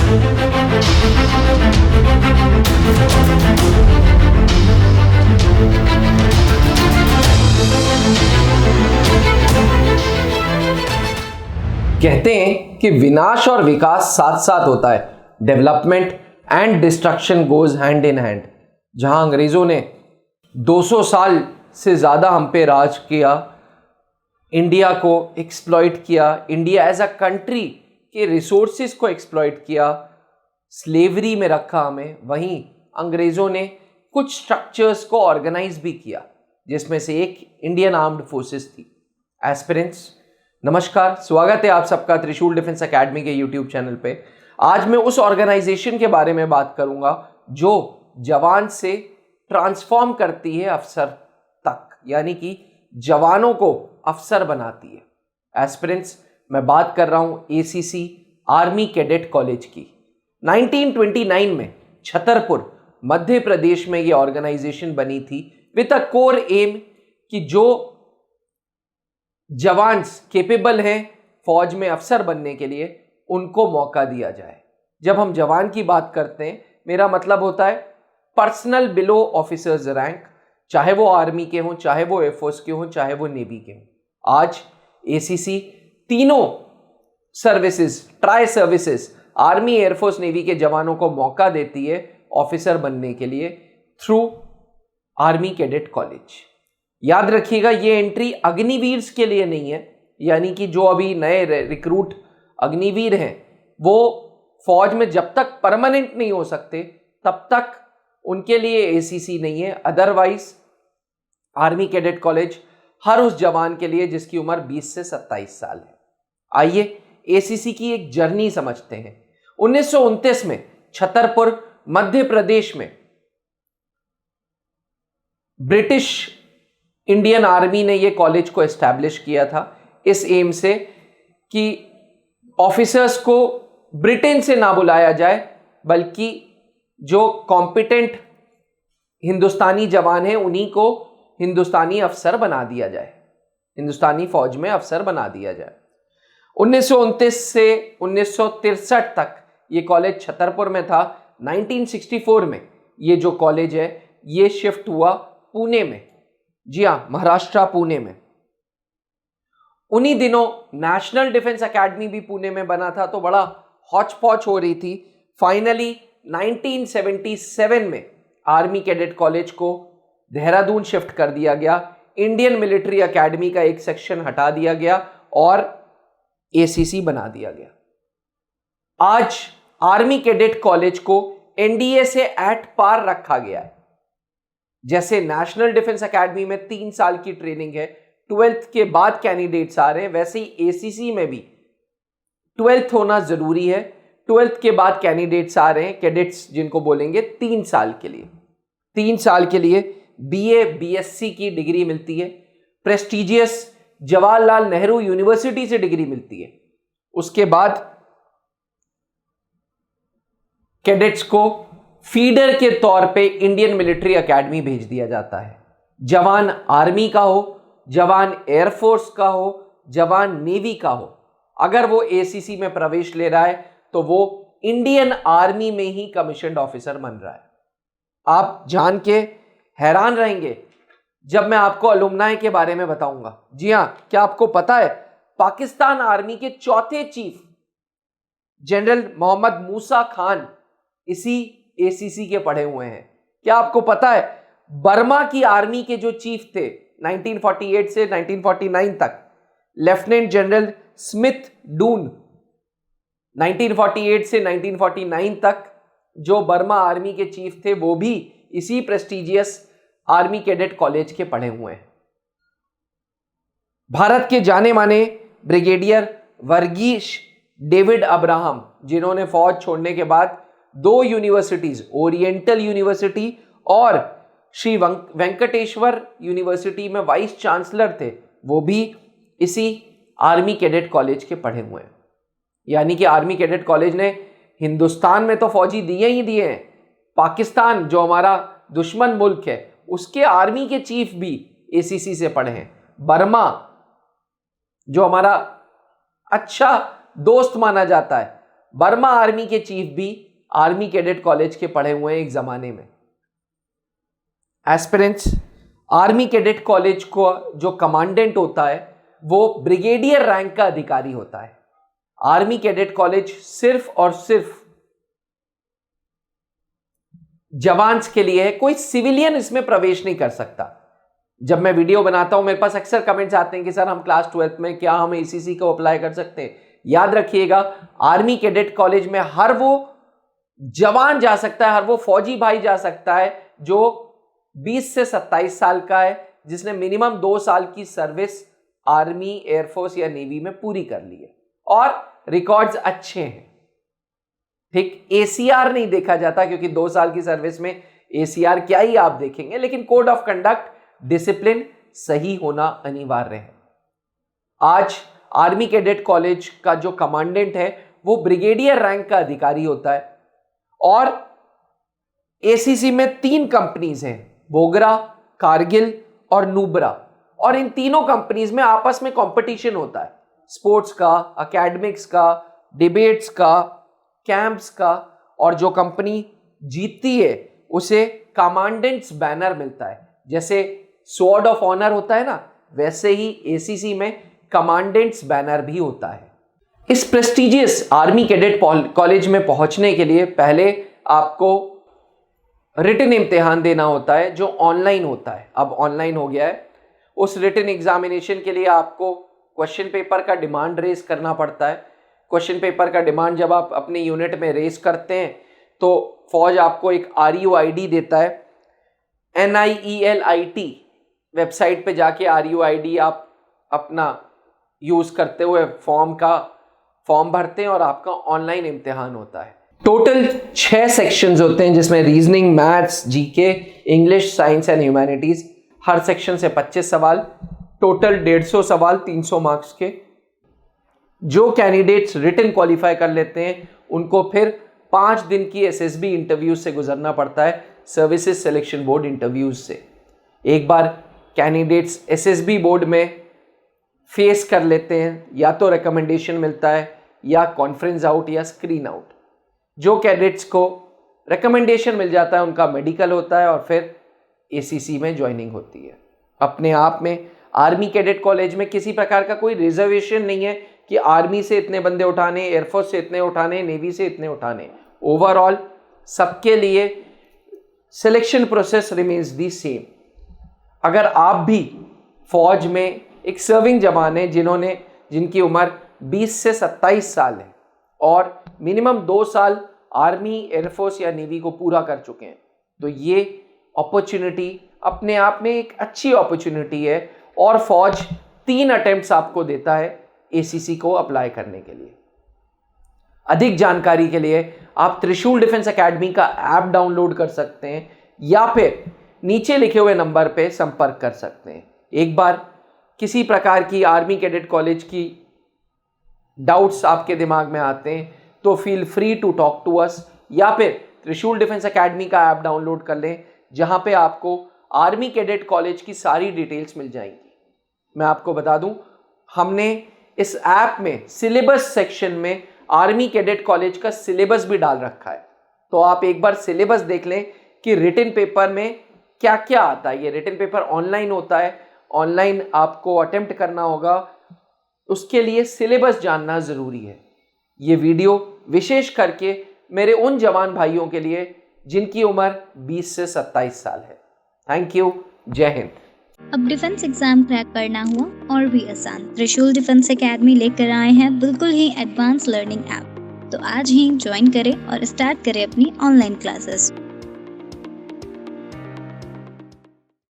कहते हैं कि विनाश और विकास साथ साथ होता है। Development and destruction goes hand in hand. जहां अंग्रेजों ने 200 साल से ज़्यादा हम पे राज किया, इंडिया को एक्सप्लॉइट किया, इंडिया एज अ कंट्री के रिसोर्सेज को एक्सप्लॉइट किया, स्लेवरी में रखा हमें, वहीं अंग्रेजों ने कुछ स्ट्रक्चर्स को ऑर्गेनाइज भी किया, जिसमें से एक इंडियन आर्म्ड फोर्सेस थी। एस्पिरेंट्स, नमस्कार, स्वागत है आप सबका त्रिशूल डिफेंस एकेडमी के यूट्यूब चैनल पे। आज मैं उस ऑर्गेनाइजेशन के बारे में बात करूंगा जो जवान से ट्रांसफॉर्म करती है अफसर तक, यानी कि जवानों को अफसर बनाती है। एस्पिरेंट्स, मैं बात कर रहा हूं एसीसी आर्मी कैडेट कॉलेज की। 1929 में छतरपुर मध्य प्रदेश में यह ऑर्गेनाइजेशन बनी थी विद अ कोर एम कि जो जवान केपेबल हैं फौज में अफसर बनने के लिए, उनको मौका दिया जाए। जब हम जवान की बात करते हैं, मेरा मतलब होता है पर्सनल बिलो ऑफिसर्स रैंक, चाहे वो आर्मी के हों, चाहे वो एयरफोर्स के हों, चाहे वो नेवी के हों। आज एसीसी तीनों services, tri services, army, air force, navy के जवानों को मौका देती है ऑफिसर बनने के लिए थ्रू आर्मी कैडेट कॉलेज। याद रखिएगा, ये एंट्री अग्निवीर के लिए नहीं है, यानी कि जो अभी नए रिक्रूट अग्निवीर हैं वो फौज में जब तक परमानेंट नहीं हो सकते तब तक उनके लिए एसीसी नहीं है। अदरवाइज आर्मी कैडेट कॉलेज हर उस जवान के लिए जिसकी उम्र 20 से 27 साल है। आइए एसीसी की एक जर्नी समझते हैं। 1929 में छतरपुर मध्य प्रदेश में ब्रिटिश इंडियन आर्मी ने यह कॉलेज को एस्टैब्लिश किया था इस एम से कि ऑफिसर्स को ब्रिटेन से ना बुलाया जाए, बल्कि जो कॉम्पिटेंट हिंदुस्तानी जवान हैं उन्हीं को हिंदुस्तानी अफसर बना दिया जाए, हिंदुस्तानी फौज में अफसर बना दिया जाए। 1929 से 1963 तक ये कॉलेज छतरपुर में था। 1964 में ये जो कॉलेज है ये शिफ्ट हुआ पुणे में। जी हाँ, महाराष्ट्र, पुणे में। उन्हीं दिनों नेशनल डिफेंस एकेडमी भी पुणे में बना था, तो बड़ा हौच पौच हो रही थी। फाइनली 1977 में आर्मी कैडेट कॉलेज को देहरादून शिफ्ट कर दिया गया। इंडियन मिलिट्री एकेडमी का एक सेक्शन हटा दिया गया और एसीसी बना दिया गया। आज आर्मी कैडेट कॉलेज को एनडीए से एट पार रखा गया है। जैसे नेशनल डिफेंस एकेडमी में 3 साल की ट्रेनिंग है, 12th के बाद कैंडिडेट्स आ रहे हैं, वैसे ही एसीसी में भी 12th होना जरूरी है। 12th के बाद कैंडिडेट्स आ रहे हैं, कैडेट्स जिनको बोलेंगे 3 साल के लिए। 3 साल के लिए बीए, बीएससी की डिग्री मिलती है। प्रेस्टिजियस जवाहरलाल नेहरू यूनिवर्सिटी से डिग्री मिलती है। उसके बाद कैडेट्स को फीडर के तौर पे इंडियन मिलिट्री एकेडमी भेज दिया जाता है। जवान आर्मी का हो, जवान एयरफोर्स का हो, जवान नेवी का हो, अगर वो एसीसी में प्रवेश ले रहा है तो वो इंडियन आर्मी में ही कमीशन्ड ऑफिसर बन रहा है। आप जान के हैरान रहेंगे जब मैं आपको अलुमनाई के बारे में बताऊंगा। जी हां, क्या आपको पता है पाकिस्तान आर्मी के चौथे चीफ जनरल मोहम्मद मूसा खान इसी एसीसी के पढ़े हुए हैं? क्या आपको पता है बर्मा की आर्मी के जो चीफ थे 1948 से 1949 तक, लेफ्टिनेंट जनरल स्मिथ डून, 1948 से 1949 तक जो बर्मा आर्मी के चीफ थे वो भी इसी प्रेस्टिजियस आर्मी कैडेट कॉलेज के पढ़े हुए हैं। भारत के जाने माने ब्रिगेडियर वर्गीश डेविड अब्राहम, जिन्होंने फौज छोड़ने के बाद 2 यूनिवर्सिटीज, ओरिएंटल यूनिवर्सिटी और श्री वेंकटेश्वर यूनिवर्सिटी में वाइस चांसलर थे, वो भी इसी आर्मी कैडेट कॉलेज के पढ़े हुए हैं। यानी कि आर्मी कैडेट कॉलेज ने हिंदुस्तान में तो फौजी दिए ही दिए हैं, पाकिस्तान जो हमारा दुश्मन मुल्क है उसके आर्मी के चीफ भी एसीसी से पढ़े हैं। बर्मा जो हमारा अच्छा दोस्त माना जाता है, बर्मा आर्मी के चीफ भी आर्मी कैडेट कॉलेज के पढ़े हुए हैं एक जमाने में। एस्पिरेंट्स, आर्मी कैडेट कॉलेज को जो कमांडेंट होता है वो ब्रिगेडियर रैंक का अधिकारी होता है। आर्मी कैडेट कॉलेज सिर्फ और सिर्फ जवान्स के लिए है, कोई सिविलियन इसमें प्रवेश नहीं कर सकता। जब मैं वीडियो बनाता हूं मेरे पास अक्सर कमेंट्स आते हैं कि सर हम क्लास 12th में क्या हम एसीसी को अप्लाई कर सकते हैं। याद रखिएगा, आर्मी कैडेट कॉलेज में हर वो जवान जा सकता है, हर वो फौजी भाई जा सकता है जो 20 से 27 साल का है, जिसने मिनिमम 2 साल की सर्विस आर्मी, एयरफोर्स या नेवी में पूरी कर ली है और रिकॉर्ड्स अच्छे हैं। ठीक, एसीआर नहीं देखा जाता क्योंकि 2 साल की सर्विस में एसीआर क्या ही आप देखेंगे, लेकिन कोड ऑफ कंडक्ट, डिसिप्लिन सही होना अनिवार्य है। आज आर्मी कैडेट कॉलेज का जो कमांडेंट है वो ब्रिगेडियर रैंक का अधिकारी होता है और एसीसी में 3 कंपनीज हैं, बोगरा, कारगिल और नुब्रा, और इन तीनों कंपनीज में आपस में कंपटीशन होता है, स्पोर्ट्स का, एकेडमिक्स का, डिबेट्स का, कैंप्स का, और जो कंपनी जीतती है उसे कमांडेंट्स बैनर मिलता है। जैसे स्वॉर्ड ऑफ ऑनर होता है ना, वैसे ही एसीसी में कमांडेंट्स बैनर भी होता है। इस प्रेस्टिजियस आर्मी कैडेट कॉलेज में पहुंचने के लिए पहले आपको रिटन इम्तिहान देना होता है जो ऑनलाइन होता है, अब ऑनलाइन हो गया है। उस रिटन एग्जामिनेशन के लिए आपको क्वेश्चन पेपर का डिमांड रेज करना पड़ता है। क्वेश्चन पेपर का डिमांड जब आप अपनी यूनिट में रेज करते हैं तो फौज आपको एक RUID देता है। NIELIT वेबसाइट पे जाके RUID आप अपना यूज करते हुए फॉर्म भरते हैं और आपका ऑनलाइन इम्तिहान होता है। टोटल 6 सेक्शंस होते हैं जिसमें reasoning, maths, GK, English, science and humanities. Her section से 25 सवाल, टोटल 150 सवाल 300 मार्क्स के। जो कैंडिडेट्स रिटन क्वालिफाई कर लेते हैं उनको फिर 5 दिन की SSB इंटरव्यू से गुजरना पड़ता है, सर्विसेज सिलेक्शन बोर्ड इंटरव्यूज से। एक बार कैंडिडेट्स SSB बोर्ड में फेस कर लेते हैं, या तो रिकमेंडेशन मिलता है या कॉन्फ्रेंस आउट या स्क्रीन आउट। जो कैडेट्स को रिकमेंडेशन मिल जाता है उनका मेडिकल होता है और फिर ACC में ज्वाइनिंग होती है। अपने आप में आर्मी कैडेट कॉलेज में किसी प्रकार का कोई रिजर्वेशन नहीं है कि आर्मी से इतने बंदे उठाने, एयरफोर्स से इतने उठाने, नेवी से इतने उठाने। ओवरऑल सबके लिए selection process remains the same. अगर आप भी फौज में एक सर्विंग जवान है जिनकी उम्र 20 से 27 साल है और मिनिमम 2 साल आर्मी, एयरफोर्स या नेवी को पूरा कर चुके हैं, तो ये अपॉर्चुनिटी अपने आप में एक अच्छी अपॉर्चुनिटी है और फौज 3 अटेम्प्ट्स आपको देता है ACC को अप्लाई करने के लिए। अधिक जानकारी के लिए आप त्रिशूल डिफेंस एकेडमी का ऐप डाउनलोड कर सकते हैं या फिर नीचे लिखे हुए नंबर पे संपर्क कर सकते हैं। एक बार किसी प्रकार की आर्मी कैडेट कॉलेज की डाउट्स आपके दिमाग में आते हैं तो feel free to talk to us, या फिर त्रिशूल डिफेंस एकेडमी का ऐप डाउनलोड कर लें जहां पे आपको आर्मी कैडेट कॉलेज की सारी डिटेल्स मिल जाएंगी। मैं आपको बता दूं, हमने इस ऐप में सिलेबस सेक्शन में आर्मी कैडेट कॉलेज का सिलेबस भी डाल रखा है, तो आप एक बार सिलेबस देख लें कि रिटन पेपर में क्या क्या आता है। ये रिटन पेपर ऑनलाइन होता है, ऑनलाइन आपको अटेम्प्ट करना होगा, उसके लिए सिलेबस जानना ज़रूरी है। ये वीडियो विशेष करके मेरे उन जवान भाइयों के लिए जिनकी उम्र 20 से 27 साल है। थैंक यू, जय हिंद। अब डिफेंस एग्जाम क्रैक करना हुआ और भी आसान, त्रिशूल डिफेंस एकेडमी लेकर आए हैं बिल्कुल ही एडवांस लर्निंग ऐप। तो आज ही ज्वाइन करें और स्टार्ट करें अपनी ऑनलाइन क्लासेस।